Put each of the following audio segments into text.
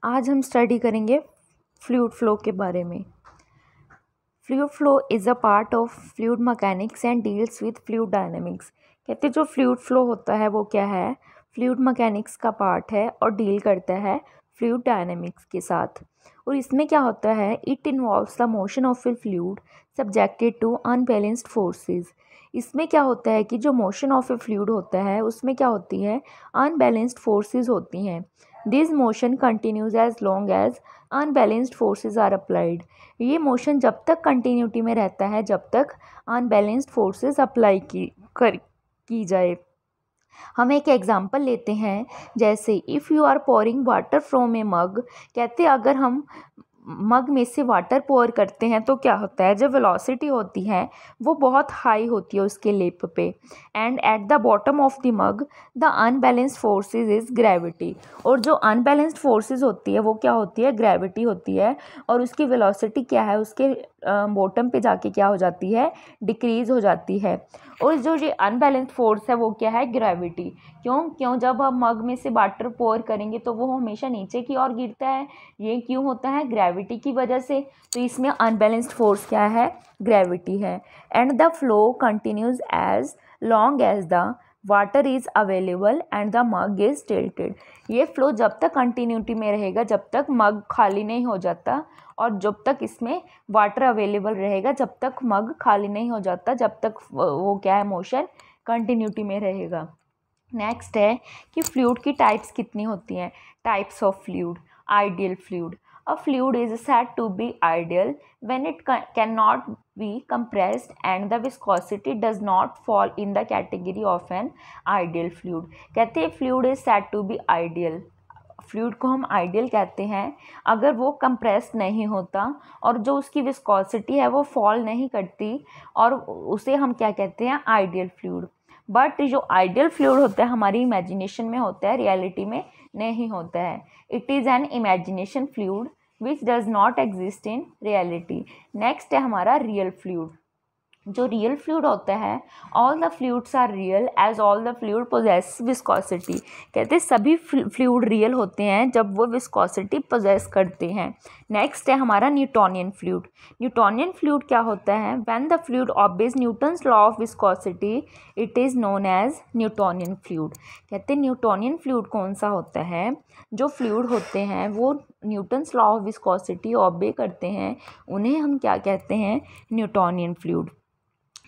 आज हम स्टडी करेंगे फ्लूइड फ्लो के बारे में। Fluid flow is a part of fluid mechanics and deals with fluid dynamics. कहते हैं जो फ्लूइड फ्लो होता है वो क्या है, फ्लूइड मैकेनिक्स का पार्ट है और डील करता है फ्लूइड डायनेमिक्स के साथ। और इसमें क्या होता है, it involves the motion of a fluid subjected to unbalanced forces. इसमें क्या होता है कि जो मोशन ऑफ ए फ्लूइड होता है उसमें क्या होती है, अनबैलेंस्ड फोर्सेस होती हैं। This motion continues as long as unbalanced forces are applied. ये मोशन जब तक कंटिन्यूटी में रहता है जब तक अनबैलेंस्ड फोर्सेस अप्लाई की जाए। हम एक एग्जांपल लेते हैं, जैसे if you are pouring water from a mug. कहते हैं अगर हम मग में से वाटर पोर करते हैं तो क्या होता है, जो वेलोसिटी होती है वो बहुत हाई होती है उसके लिप पे, and at the bottom of the mug the unbalanced forces is gravity. और जो अनबैलेंस्ड फोर्सेस होती है वो क्या होती है, ग्रेविटी होती है। और उसकी वेलोसिटी क्या है, उसके बॉटम पे जाके क्या हो जाती है, डिक्रीज़ हो जाती है। और जो ये अनबैलेंस्ड फोर्स है वो क्या है, ग्रेविटी। क्यों जब हम मग में से वाटर पोर करेंगे तो वो हमेशा नीचे की ओर गिरता है। ये क्यों होता है, ग्रेविटी की वजह से। तो इसमें अनबैलेंस्ड फोर्स क्या है, ग्रेविटी है। And the flow continues as long as the water is available and the mug is tilted. ये फ्लो जब तक कंटिन्यूटी में रहेगा जब तक मग खाली नहीं हो जाता, और जब तक इसमें वाटर अवेलेबल रहेगा जब तक मग खाली नहीं हो जाता, जब तक वो क्या है, मोशन कंटिन्यूटी में रहेगा। नेक्स्ट है कि फ्लूइड की टाइप्स कितनी होती हैं। Types of fluid. Ideal fluid. A fluid is said to be ideal when it can not be compressed and the viscosity does not fall in the category of an ideal fluid। कहते हैं fluid is said to be ideal. Fluid को हम ideal कहते हैं अगर वो compress नहीं होता और जो उसकी विस्कोसिटी है वो फॉल नहीं करती, और उसे हम क्या कहते हैं, आइडियल फ्लूइड। बट जो आइडियल फ्लूइड होता है हमारी इमेजिनेशन में होता है, रियलिटी में नहीं होता है। It is an imagination fluid which does not exist in reality. Next है हमारा रियल फ्लूइड। जो रियल फ्लूइड होता है, all the fluids are real as all the fluid possess viscosity. कहते हैं सभी फ्लूइड रियल होते हैं जब वो विस्कोसिटी पोजेस करते हैं। नेक्स्ट है हमारा न्यूटोनियन फ्लूइड। न्यूटोनियन फ्लूइड क्या होता है, when the fluid obeys Newton's law of viscosity it is known as Newtonian fluid. कहते हैं न्यूटोनियन फ्लूइड कौन सा होता है, जो फ्लूइड होते हैं वो न्यूटन्स लॉ ऑफ विस्कोसिटी ओबे करते हैं, उन्हें हम क्या कहते हैं, Newtonian fluid.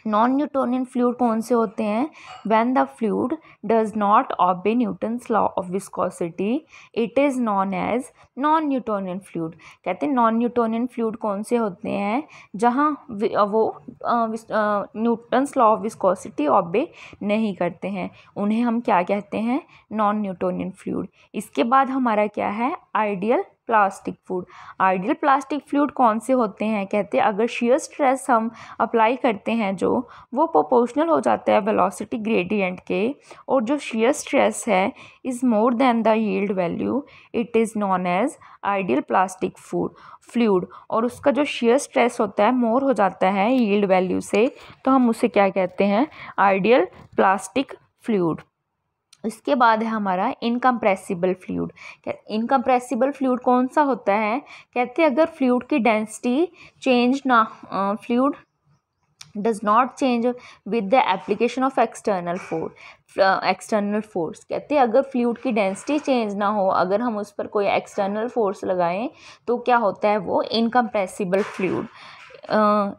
Non Newtonian fluid कौन से होते हैं, when the fluid does not obey Newton's law of viscosity it is known as non Newtonian fluid. कहते हैं नॉन न्यूटोनियन फ्लूइड कौन से होते हैं, जहाँ वो न्यूटन्स लॉ ऑफ विस्कोसिटी ओबे नहीं करते हैं, उन्हें हम क्या कहते हैं, नॉन न्यूटोनियन फ्लूइड। इसके बाद हमारा क्या है, ideal plastic fluid. Ideal plastic fluid कौन से होते हैं, कहते हैं अगर शेयर स्ट्रेस हम अप्लाई करते हैं जो वो प्रोपोर्शनल हो जाता है वेलोसिटी ग्रेडियंट के, और जो शेयर स्ट्रेस है is more than the yield value, it is known as ideal plastic fluid. और उसका जो शेयर स्ट्रेस होता है मोर हो जाता है यील्ड वैल्यू से, तो हम उसे क्या कहते हैं, आइडियल प्लास्टिक फ्लूइड। इसके बाद है हमारा इनकम्प्रेसिबल फ्लूइड। इनकम्प्रेसिबल फ्लूइड कौन सा होता है, कहते हैं अगर फ्लूइड की डेंसिटी चेंज ना, fluid does not change with the application of external force. कहते हैं अगर फ्लूइड की डेंसिटी चेंज ना हो, अगर हम उस पर कोई एक्सटर्नल फोर्स लगाएं तो क्या होता है, वो incompressible fluid.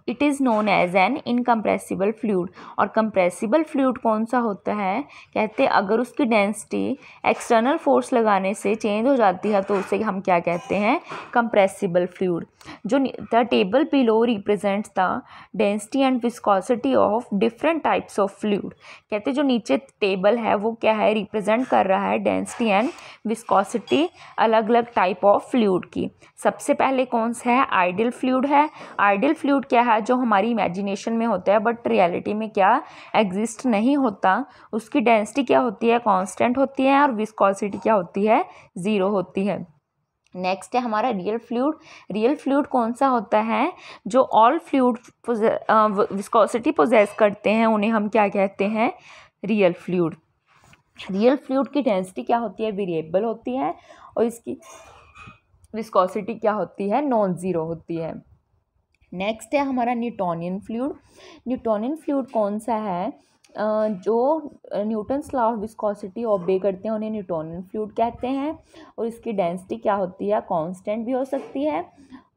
It is known as an incompressible fluid. और कंप्रेसिबल फ्लूइड कौन सा होता है, कहते हैं अगर उसकी डेंसिटी एक्सटर्नल फोर्स लगाने से चेंज हो जाती है तो उसे हम क्या कहते हैं, कंप्रेसिबल फ्लूइड। जो the table below represents the density and viscosity of different types of fluid. कहते हैं जो नीचे टेबल है वो क्या है, रिप्रेजेंट कर रहा है डेंसिटी एंड विस्कोसिटी अलग अलग टाइप ऑफ फ्लूइड की। सबसे पहले कौन सा है, आइडियल फ्लूइड है। आइडियल फ्लूइड क्या है, जो हमारी इमेजिनेशन में होता है बट रियलिटी में क्या एग्जिस्ट नहीं होता। उसकी डेंसिटी क्या होती है, कांस्टेंट होती है, और विस्कोसिटी क्या होती है, ज़ीरो होती है। नेक्स्ट है हमारा रियल फ्लूइड। रियल फ्लूइड कौन सा होता है, जो ऑल फ्लूइड विस्कोसिटी पोजेस करते हैं, उन्हें हम क्या कहते हैं, रियल फ्लूइड। रियल फ्लूइड की डेंसिटी क्या होती है, वेरिएबल होती है, और इसकी विस्कोसिटी क्या होती है, नॉन ज़ीरो होती है। नेक्स्ट है हमारा न्यूटोनियन फ्लूइड। न्यूटोनियन फ्लूइड कौन सा है, जो न्यूटन्स लॉ ऑफ विस्कोसिटी ओबे करते हैं उन्हें न्यूटोनियन फ्लूइड कहते हैं। और इसकी डेंसिटी क्या होती है, कांस्टेंट भी हो सकती है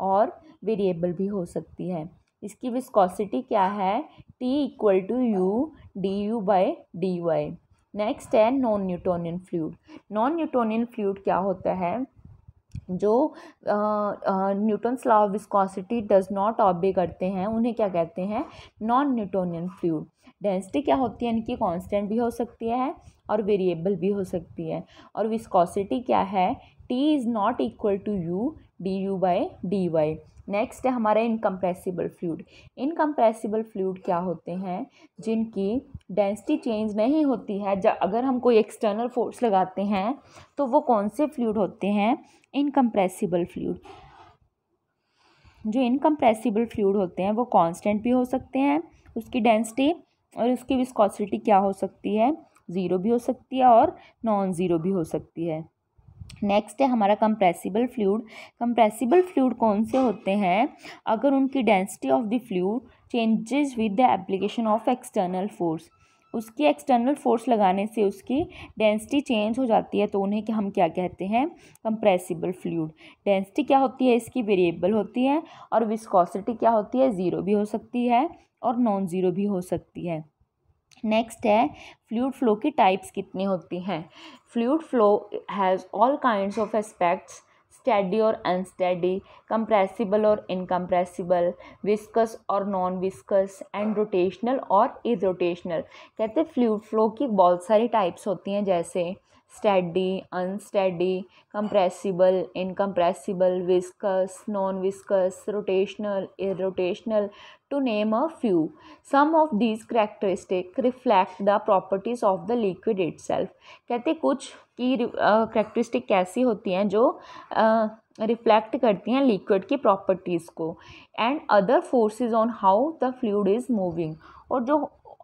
और वेरिएबल भी हो सकती है। इसकी विस्कोसिटी क्या है, T equal to u d u by d y. Next है non Newtonian fluid. Non Newtonian fluid क्या होता है, जो Newton's law of viscosity does not obey करते हैं उन्हें क्या कहते हैं, नॉन न्यूटोनियन फ्लूइड। डेंसिटी क्या होती है इनकी, कांस्टेंट भी हो सकती है और वेरिएबल भी हो सकती है। और विस्कोसिटी क्या है, T is not equal to u d u by d y. Next है हमारा इनकम्प्रेसिबल फ्लूइड। इनकम्प्रेसिबल फ्लूइड क्या होते हैं, जिनकी डेंसिटी चेंज नहीं होती है, अगर हम कोई एक्सटर्नल फोर्स लगाते हैं तो वो कौन से फ्लूइड होते हैं, इनकम्प्रेसिबल फ्लूइड। जो इनकम्प्रेसिबल फ्लूइड होते हैं वो कांस्टेंट भी हो सकते हैं उसकी डेंसिटी, और उसकी विस्कोसिटी क्या हो सकती है, ज़ीरो भी हो सकती है और नॉन ज़ीरो भी हो सकती है। नेक्स्ट है हमारा कंप्रेसिबल फ्लूइड। कंप्रेसिबल फ्लूइड कौन से होते हैं, अगर उनकी density of the fluid changes with the application of external force, उसकी एक्सटर्नल फोर्स लगाने से उसकी डेंसिटी चेंज हो जाती है तो उन्हें हम क्या कहते हैं, कंप्रेसिबल फ्लूइड। डेंसिटी क्या होती है इसकी, वेरिएबल होती है, और विस्कोसिटी क्या होती है, ज़ीरो भी हो सकती है और नॉन ज़ीरो भी हो सकती है। नेक्स्ट है फ्लूइड फ्लो की टाइप्स कितनी होती हैं। Fluid flow has all kinds of aspects, steady और अनस्टेडी, कंप्रेसिबल और इनकम्प्रेसिबल, विस्कस और नॉन विस्कस, एंड रोटेशनल और इरोटेशनल। कहते हैं फ्लूइड फ्लो की बहुत सारी टाइप्स होती हैं, जैसे steady, unsteady, compressible, incompressible, viscous, non viscous, rotational, irrotational, to name a few. Some of these characteristics reflect the properties of the liquid itself. कहते कुछ की characteristic कैसी होती हैं जो रिफ्लेक्ट करती हैं लिक्विड की प्रॉपर्टीज़ को, and other forces on how the fluid is moving. और जो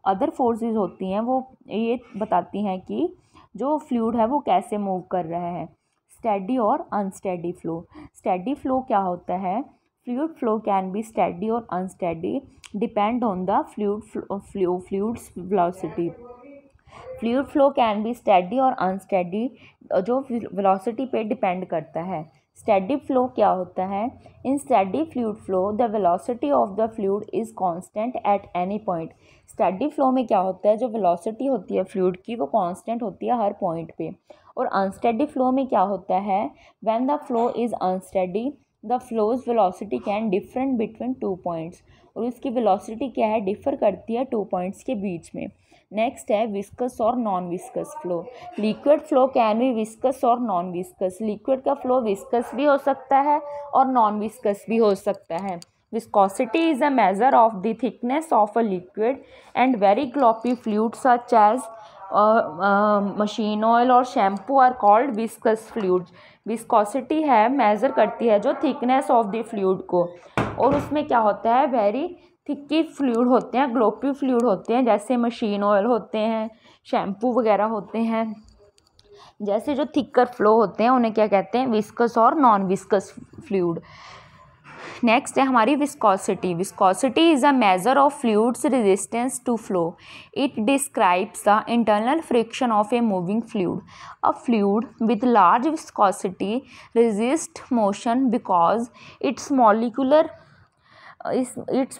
अदर फोर्सेस होती हैं वो ये बताती हैं कि जो फ्लूइड है वो कैसे मूव कर रहा है। स्टेडी और अनस्टेडी फ्लो। स्टेडी फ्लो क्या होता है, fluid flow can be steady or unsteady depend on the fluid's velocity. Fluid flow can be steady or unsteady जो velocity पे depend करता है। steady flow क्या होता है, in steady fluid flow the velocity of the fluid is constant at any point. steady flow में क्या होता है, जो velocity होती है fluid की वो constant होती है हर point पे। और unsteady flow में क्या होता है, when the flow is unsteady the flows velocity can different between 2 points, और उसकी वेलोसिटी क्या है, डिफर करती है 2 पॉइंट्स के बीच में। नेक्स्ट है विस्कस और non viscous flow. Liquid flow can be viscous और नॉन विस्कस। लिक्विड का फ्लो विस्कस भी हो सकता है और नॉन विस्कस भी हो सकता है। Viscosity is a measure of the thickness of a liquid and very gloopy fluid such as machine oil और shampoo are called viscous fluid. Viscosity है मेज़र करती है जो थिकनेस ऑफ द फ्लूइड को, और उसमें क्या होता है, वेरी थिकी फ्लूइड होते हैं, ग्लोपी फ्लूइड होते हैं, जैसे मशीन ऑयल होते हैं, शैम्पू वगैरह होते हैं। जैसे जो थिकर फ्लो होते हैं उन्हें क्या कहते हैं, विस्कस और नॉन विस्कस फ्लूइड। नेक्स्ट है हमारी viscosity. Viscosity is a measure of fluid's resistance to flow. It describes the internal friction of a moving fluid. A fluid with large viscosity resist motion because its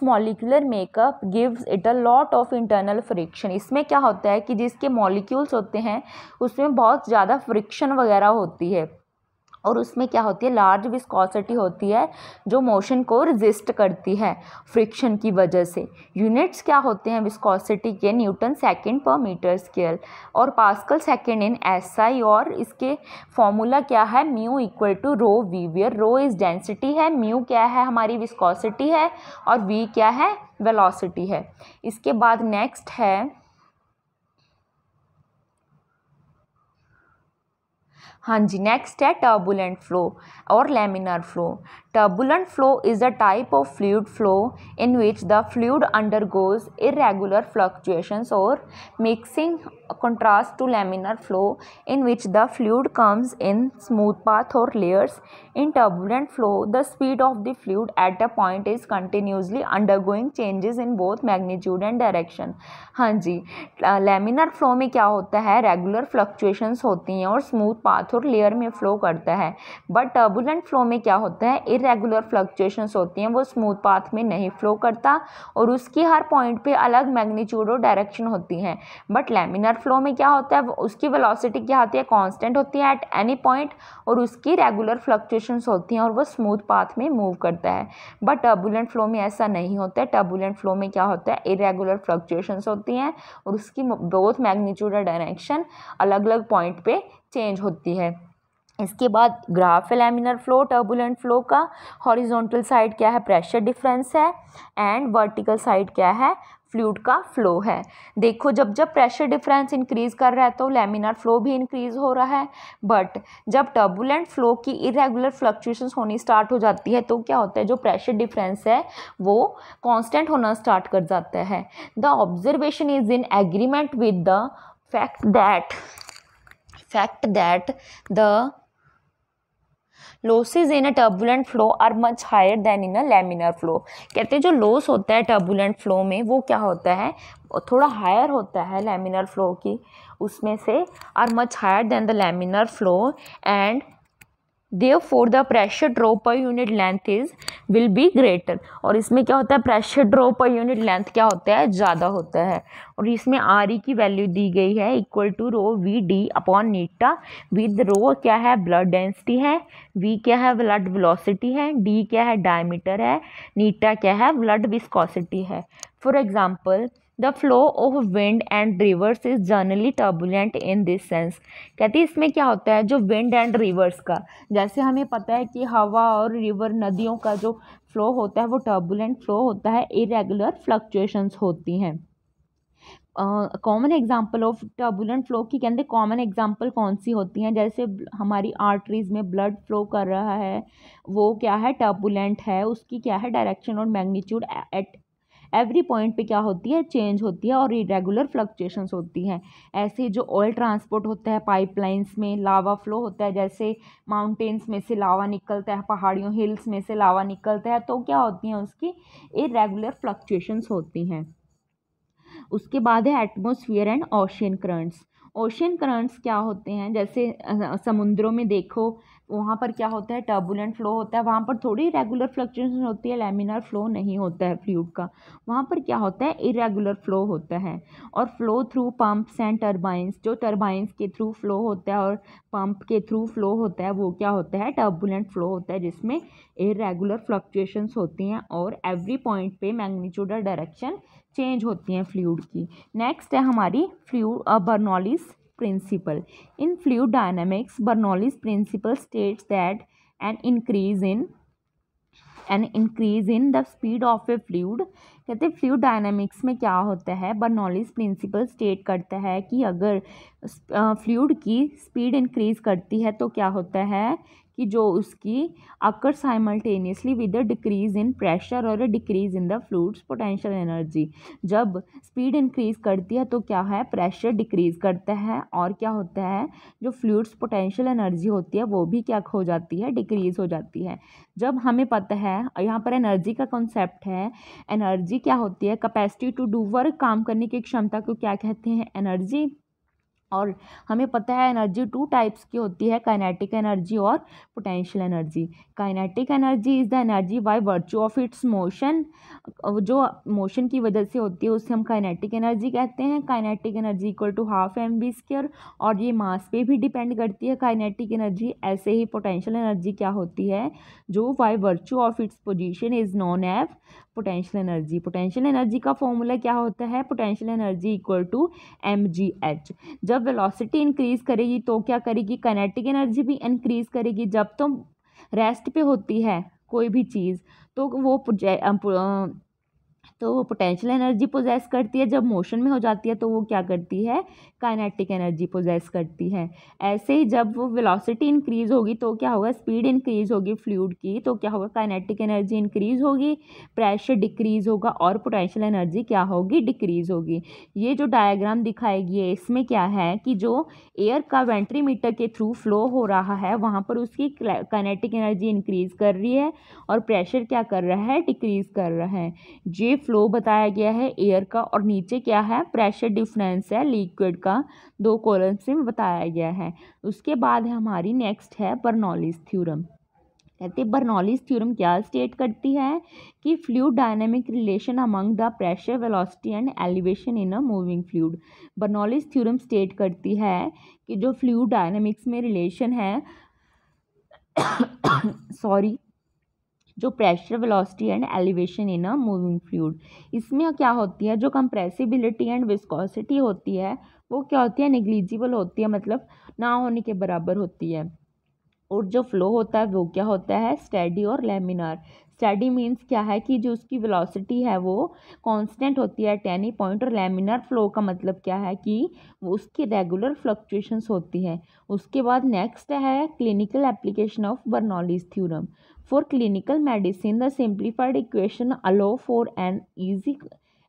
molecular makeup gives it a lot of internal friction. इसमें क्या होता है कि जिसके molecules होते हैं उसमें बहुत ज़्यादा फ्रिक्शन वगैरह होती है, और उसमें क्या होती है, लार्ज विस्कोसिटी होती है जो मोशन को रेजिस्ट करती है फ्रिक्शन की वजह से। यूनिट्स क्या होते हैं विस्कोसिटी के, न्यूटन सेकंड पर मीटर स्क्वायर और पास्कल सेकंड इन एसआई, और इसके फॉर्मूला क्या है, mu equal to rho v, where rho is density है, म्यू क्या है हमारी विस्कोसिटी है, और वी क्या है, वेलोसिटी है। इसके बाद नेक्स्ट है, हाँ जी, नेक्स्ट है टर्बुलेंट फ्लो और laminar flow. Turbulent flow is a type of fluid flow in which the fluid undergoes irregular fluctuations और mixing contrast to laminar flow in which the fluid comes in smooth path or layers. In turbulent flow, the speed of the fluid at a point is continuously undergoing changes in both magnitude and direction. हाँ जी, laminar flow में क्या होता है, regular fluctuations होती हैं और smooth path और layer में फ्लो करता है. बट टर्बुलेंट फ्लो में क्या होता है, इरेगुलर फ्लक्चुएशंस होती हैं, वो स्मूथ पाथ में नहीं फ्लो करता और उसकी हर पॉइंट पे अलग मैग्नीट्यूड और डायरेक्शन होती हैं. बट लैमिनार फ्लो में क्या होता है, उसकी वेलोसिटी क्या होती है, कांस्टेंट होती है एट एनी पॉइंट और उसकी रेगुलर फ्लक्चुएशंस होती हैं और वो स्मूथ पाथ में मूव करता है. बट टर्बुलेंट फ्लो में ऐसा नहीं होता है. टर्बुलेंट फ्लो में क्या होता है, इरेगुलर फ्लक्चुएशंस होती हैं और उसकी बोथ मैग्नीट्यूड और डायरेक्शन अलग अलग पॉइंट पे चेंज होती है. इसके बाद ग्राफ है लैमिनार फ्लो टर्बुलेंट फ्लो का. हॉरिजॉन्टल साइड क्या है, प्रेशर डिफरेंस है एंड वर्टिकल साइड क्या है, फ्लूइड का फ्लो है. देखो जब जब प्रेशर डिफरेंस इंक्रीज कर रहा है तो लैमिनार फ्लो भी इंक्रीज हो रहा है. बट जब टर्बुलेंट फ्लो की इरेगुलर फ्लक्चुएशंस होनी स्टार्ट हो जाती है तो क्या होता है, जो प्रेशर डिफरेंस है वो कांस्टेंट होना स्टार्ट कर जाता है. The observation is in agreement with the fact that the losses in a turbulent flow are much higher than in a laminar flow. कहते हैं जो लॉस होता है टर्बुलेंट फ्लो में वो क्या होता है, थोड़ा हायर होता है लैमिनार फ्लो की उसमें से, are much higher than the laminar flow and therefore the pressure drop per unit length will be greater. और इसमें क्या होता है, pressure drop per unit length क्या होता है, ज़्यादा होता है. और इसमें आर ई की वैल्यू दी गई है equal to rho v d upon eta. With rho क्या है, ब्लड डेंसिटी है, वी क्या है, ब्लड वेलोसिटी है, डी क्या है, डायमीटर है, नीटा क्या है, ब्लड विस्कोसिटी है. For example the flow of wind and reverse is generally turbulent in this sense. कहते हैं इसमें क्या होता है, जो विंड एंड रिवर्स का, जैसे हमें पता है कि हवा और रिवर नदियों का जो फ्लो होता है वो टर्बुलेंट फ्लो होता है, इरेगुलर फ्लक्चुएशंस होती हैं. Common example of turbulent flow की कहते हैं कॉमन एग्जांपल कौन सी होती हैं, जैसे हमारी आर्टरीज में ब्लड फ्लो कर रहा है वो क्या है, टर्बुलेंट है, उसकी क्या है, डायरेक्शन और मैग्नीट्यूड एट एवरी पॉइंट पे क्या होती है, चेंज होती है और इरेगुलर फ्लक्चुएशंस होती हैं. ऐसे जो ऑयल ट्रांसपोर्ट होता है पाइपलाइंस में, लावा फ्लो होता है, जैसे माउंटेन्स में से लावा निकलता है, पहाड़ियों हिल्स में से लावा निकलता है, तो क्या होती हैं, उसकी इरेगुलर फ्लक्चुएशंस होती हैं. उसके बाद है atmosphere and ocean currents. Ocean currents क्या होते हैं, जैसे समुद्रों में देखो वहाँ पर क्या होता है, टर्बुलेंट फ्लो होता है, वहाँ पर थोड़ी रेगुलर फ्लक्चुएशन होती है, लैमिनार फ्लो नहीं होता है फ्लूइड का, वहाँ पर क्या होता है, इरेगुलर फ्लो होता है. और flow through pumps and turbines, जो टर्बाइंस के थ्रू फ्लो होता है और पंप के थ्रू फ्लो होता है वो क्या होता है, टर्बुलेंट फ्लो होता है, जिसमें इरेगुलर फ्लक्चुएशंस होती हैं और एवरी पॉइंट पे मैग्नीट्यूड और डायरेक्शन चेंज होती हैं फ्लूइड की. नेक्स्ट है हमारी Bernoulli's principle. In fluid dynamics, Bernoulli's principle states that an increase in the speed of a fluid. कहते हैं फ्लूइड डायनामिक्स में क्या होता है, बर्नौलीज प्रिंसिपल स्टेट करता है कि अगर फ्लूइड की स्पीड इंक्रीज करती है तो क्या होता है कि जो उसकी occur simultaneously with a decrease in pressure और a decrease in the fluid's potential energy. जब स्पीड इंक्रीज करती है तो क्या है, प्रेशर डिक्रीज करता है और क्या होता है, जो फ्लूइड्स पोटेंशियल एनर्जी होती है वो भी क्या हो जाती है, डिक्रीज हो जाती है. जब हमें पता है यहाँ पर एनर्जी का कॉन्सेप्ट है, एनर्जी क्या होती है, कैपेसिटी टू डू वर्क, काम करने की क्षमता को क्या कहते हैं, एनर्जी. और हमें पता है एनर्जी टू टाइप्स की होती है, काइनेटिक एनर्जी और potential energy. Kinetic energy is the energy by virtue of it's motion, जो मोशन की वजह से होती है उसे हम काइनेटिक एनर्जी कहते हैं. Kinetic energy equal to half mv², और ये मास पे भी डिपेंड करती है काइनेटिक एनर्जी. ऐसे ही पोटेंशियल एनर्जी क्या होती है, जो by virtue of its position is known as potential energy. Potential energy का फॉर्मूला क्या होता है, potential energy equal to mgh. जब वेलोसिटी इंक्रीज करेगी तो क्या करेगी, काइनेटिक एनर्जी भी इंक्रीज करेगी. जब रेस्ट पे होती है कोई भी चीज़ तो वो तो वो पोटेंशियल एनर्जी पोजेस करती है, जब मोशन में हो जाती है तो वो क्या करती है, काइनेटिक एनर्जी पोजेस करती है। ऐसे ही जब वो वेलोसिटी इंक्रीज होगी तो क्या होगा, स्पीड इंक्रीज होगी फ्लूइड की, तो क्या होगा, काइनेटिक एनर्जी इंक्रीज होगी, प्रेशर डिक्रीज होगा और पोटेंशियल एनर्जी क्या होगी, डिक्रीज होगी। ये जो डायग्राम दिखाएगी है इसमें क्या है कि जो एयर का वेंट्रीमीटर के थ्रू फ्लो हो रहा है वहाँ पर उसकी काइनेटिक एनर्जी इंक्रीज कर रही है और प्रेशर क्या कर रहा है, डिक्रीज कर रहा है। जे फ्लो बताया गया है एयर का, और नीचे क्या है, प्रेशर डिफरेंस है लिक्विड का, दो कॉलम्स में बताया गया है। उसके बाद है हमारी नेक्स्ट है बर्नौलीज थ्योरम। कहते हैं बर्नौलीज थ्योरम क्या स्टेट करती है कि fluid dynamic relation among the pressure, velocity and elevation in a moving fluid. Bernoulli's theorem state करती है कि जो फ्लूइड डायनेमिक्स में रिलेशन है सॉरी जो pressure, velocity and elevation in a moving fluid, इसमें क्या होती है, जो कंप्रेसिबिलिटी एंड विस्कोसिटी होती है वो क्या होती है, नेग्लिजिबल होती है, मतलब ना होने के बराबर होती है। और जो फ्लो होता है वो क्या होता है, स्टेडी और लेमिनार। स्टेडी मीन्स क्या है कि जो उसकी वेलोसिटी है वो कांस्टेंट होती है एट एनी पॉइंट, और लेमिनार फ्लो का मतलब क्या है कि वो उसकी रेगुलर फ्लक्चुएशंस होती है। उसके बाद नेक्स्ट है clinical application of Bernoulli's theorem. For clinical medicine the simplified equation allow for an easy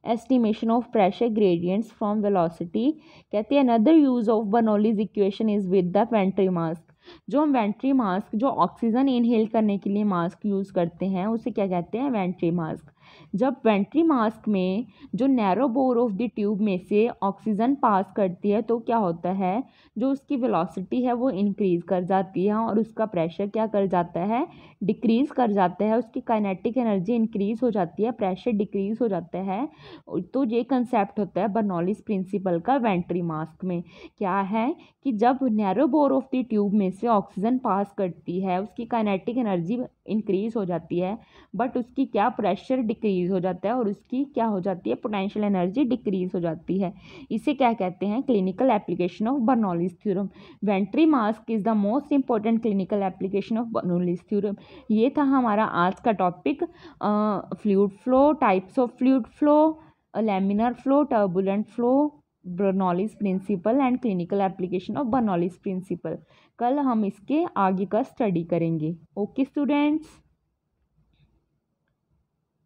estimation of pressure gradients from velocity। कहते हैं another use of Bernoulli's equation is with the venturi mask। जो हम वेंट्री mask, जो oxygen inhale करने के लिए mask use करते हैं उसे क्या कहते हैं, वेंट्री मास्क। जब वेंट्री मास्क में जो narrow bore of the tube में से ऑक्सीजन पास करती है तो क्या होता है, जो उसकी वेलोसिटी है वो इंक्रीज़ कर जाती है और उसका प्रेशर क्या कर जाता है, डिक्रीज़ कर जाता है। उसकी काइनेटिक एनर्जी इंक्रीज़ हो जाती है, प्रेशर डिक्रीज़ हो जाता है। तो ये कंसेप्ट होता है बर्नौलीज प्रिंसिपल का वेंट्री मास्क में। क्या है कि जब narrow bore of the tube में से ऑक्सीजन पास करती है उसकी काइनेटिक एनर्जी इंक्रीज हो जाती है, बट उसकी क्या, प्रेशर डिक्रीज हो जाता है और उसकी क्या हो जाती है, पोटेंशियल एनर्जी डिक्रीज हो जाती है। इसे क्या कहते हैं, clinical application of Bernoulli's theorem. Venturi mask is the most important clinical application of Bernoulli's theorem. ये था हमारा आज का topic, fluid flow, types of fluid flow, laminar flow, turbulent flow, Bernoulli's principle and clinical application of Bernoulli's principle. कल हम इसके आगे का स्टडी करेंगे। Okay students.